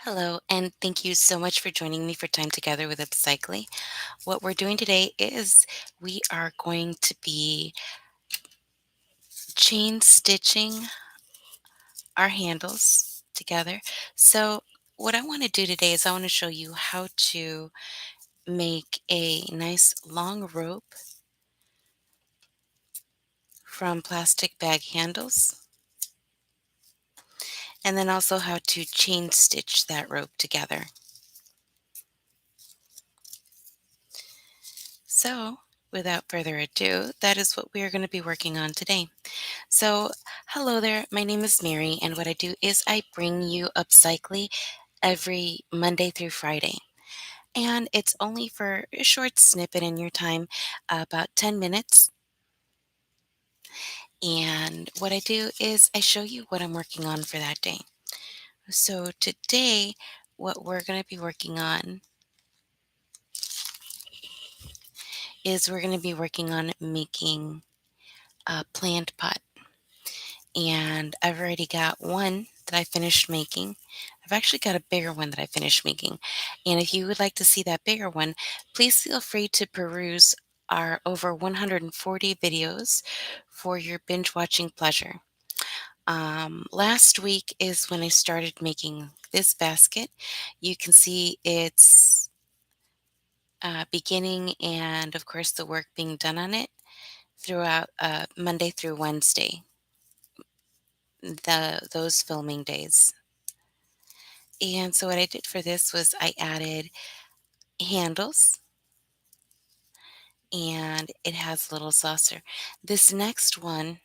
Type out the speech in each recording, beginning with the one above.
Hello, and thank you so much for joining me for Time Together with Upcycling. What we're doing today is we are going to be chain stitching our handles together. So, what I want to do today is I want to show you how to make a nice long rope from plastic bag handles, and then also how to chain stitch that rope together. So, without further ado, that is what we are going to be working on today. So, hello there. My name is Mary, and what I do is I bring you Upcycly every Monday through Friday. And it's only for a short snippet in your time, about 10 minutes. And what I do is I show you what I'm working on for that day. So, today, what we're going to be working on is we're going to be working on making a plant pot. And I've already got one that I finished making. I've actually got a bigger one that I finished making. And if you would like to see that bigger one, please feel free to peruse our over 140 videos for your binge watching pleasure. Last week is when I started making this basket. You can see its beginning and, of course, the work being done on it throughout Monday through Wednesday, those filming days. And so what I did for this was I added handles and it has a little saucer. This next one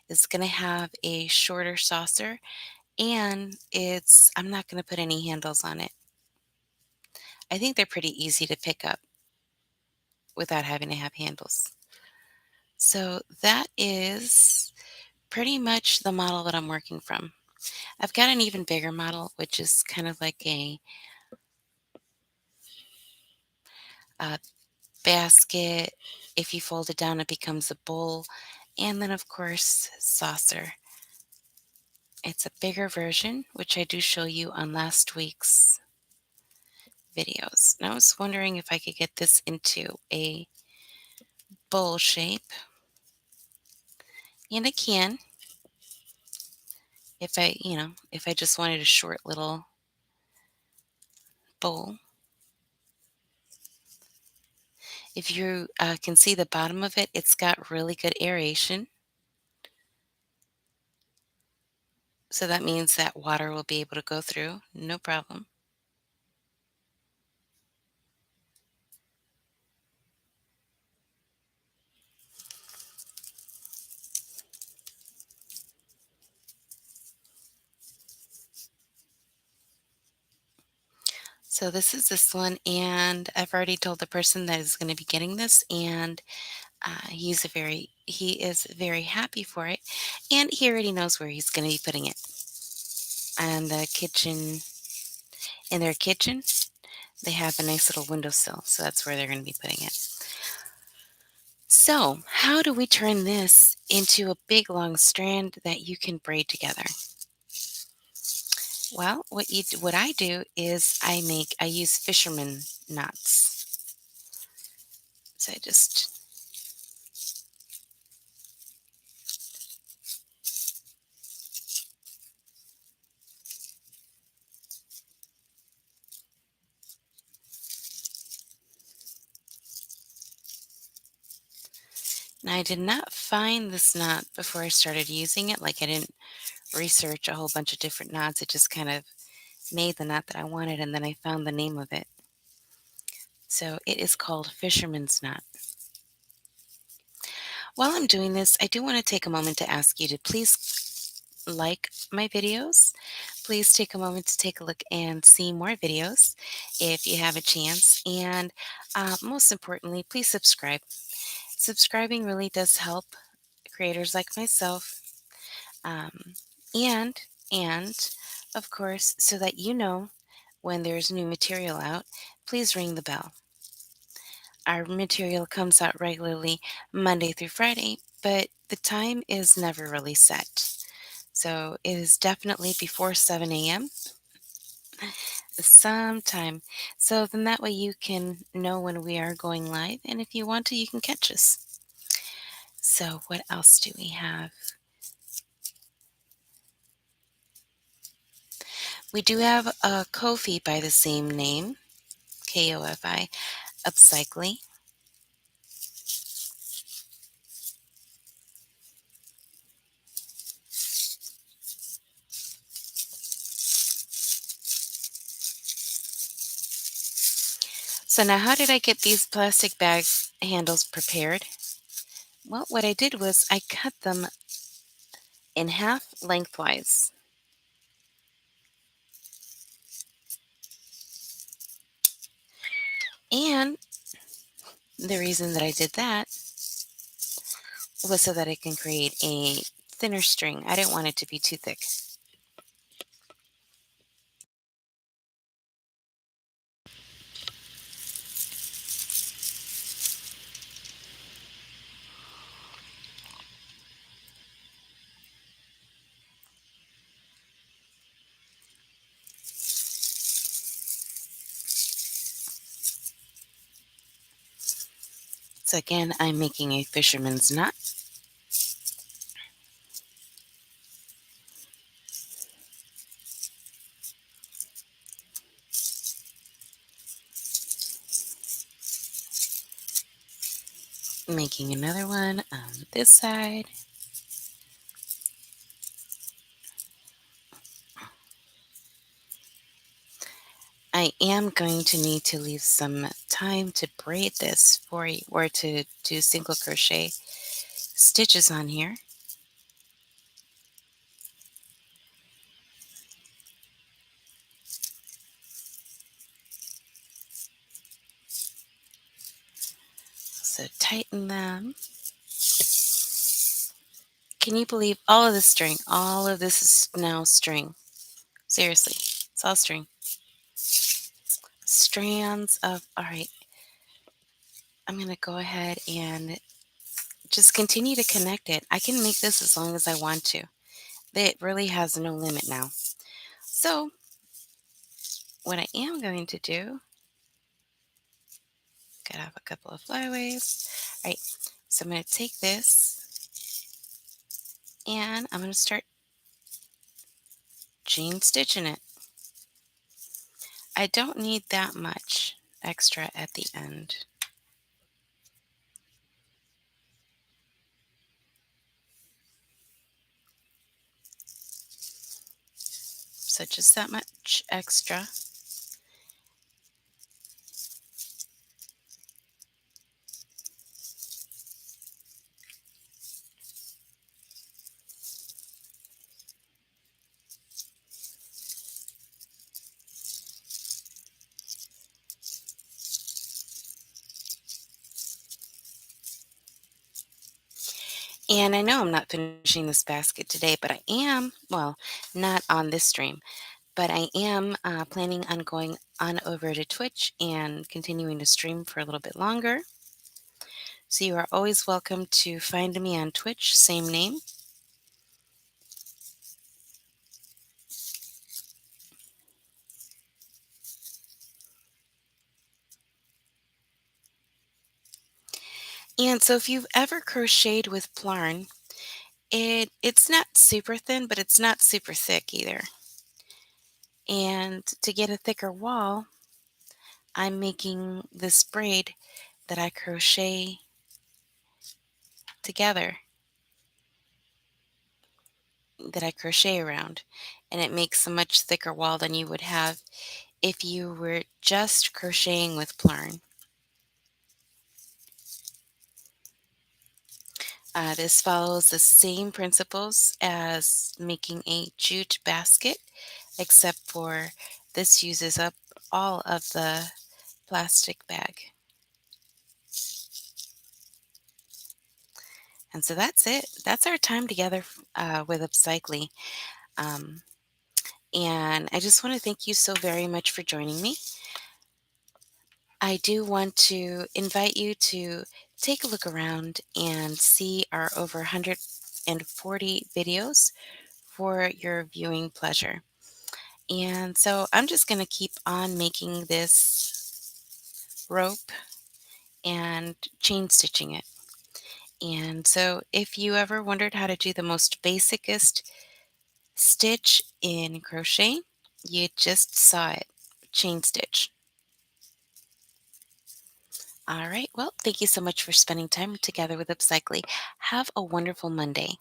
is going to have a shorter saucer and I'm not going to put any handles on it. I think they're pretty easy to pick up without having to have handles. So that is pretty much the model that I'm working from. I've got an even bigger model, which is kind of like a basket. If you fold it down, it becomes a bowl. And then, of course, saucer. It's a bigger version, which I do show you on last week's videos. And I was wondering if I could get this into a bowl shape. And I can if I just wanted a short little bowl. If you can see the bottom of it, it's got really good aeration. So that means that water will be able to go through, no problem. So this is this one, and I've already told the person that is going to be getting this, and he is very happy for it, and he already knows where he's going to be putting it. And the kitchen, in their kitchen, they have a nice little windowsill, so that's where they're going to be putting it. So, how do we turn this into a big long strand that you can braid together? Well, what I do is I use fisherman knots. So I just Now I did not find this knot before I started using it. Like I didn't research a whole bunch of different knots. It just kind of made the knot that I wanted, and then I found the name of it. So it is called fisherman's knot. While I'm doing this, I do want to take a moment to ask you to please like my videos. Please take a moment to take a look and see more videos if you have a chance. And most importantly, please subscribe. Subscribing really does help creators like myself. Um, and, and of course, so that you know when there's new material out, please ring the bell. Our material comes out regularly Monday through Friday, but the time is never really set. So it is definitely before 7 a.m. Sometime. So then that way you can know when we are going live, and if you want to, you can catch us. So what else do we have? We do have a Ko-fi by the same name, Kofi, Upcycling. So now how did I get these plastic bag handles prepared? Well, what I did was I cut them in half lengthwise. And the reason that I did that was so that I can create a thinner string. I didn't want it to be too thick. So again, I'm making a fisherman's knot. Making another one on this side. I am going to need to leave some time to braid this for you, or to do single crochet stitches on here. So tighten them. Can you believe all of this string? All of this is now string. Seriously, it's all string. Strands of, all right, I'm going to go ahead and just continue to connect it. I can make this as long as I want to. It really has no limit now. So what I am going to do, cut off a couple of flyaways. All right, so I'm going to take this and I'm going to start chain stitching it. I don't need that much extra at the end. So just that much extra. And I know I'm not finishing this basket today, but I am, well, not on this stream, but I am planning on going on over to Twitch and continuing to stream for a little bit longer. So you are always welcome to find me on Twitch, same name. And so if you've ever crocheted with plarn, it's not super thin, but it's not super thick either. And to get a thicker wall, I'm making this braid that I crochet together, that I crochet around, and it makes a much thicker wall than you would have if you were just crocheting with plarn. This follows the same principles as making a jute basket, except for this uses up all of the plastic bag. And so that's it. That's our time together with upcycling. Um, and I just want to thank you so very much for joining me. I do want to invite you to take a look around and see our over 140 videos for your viewing pleasure. And so I'm just going to keep on making this rope and chain stitching it. And so if you ever wondered how to do the most basicest stitch in crochet, you just saw it. Chain stitch. All right. Well, thank you so much for spending time together with Upcycly. Have a wonderful Monday.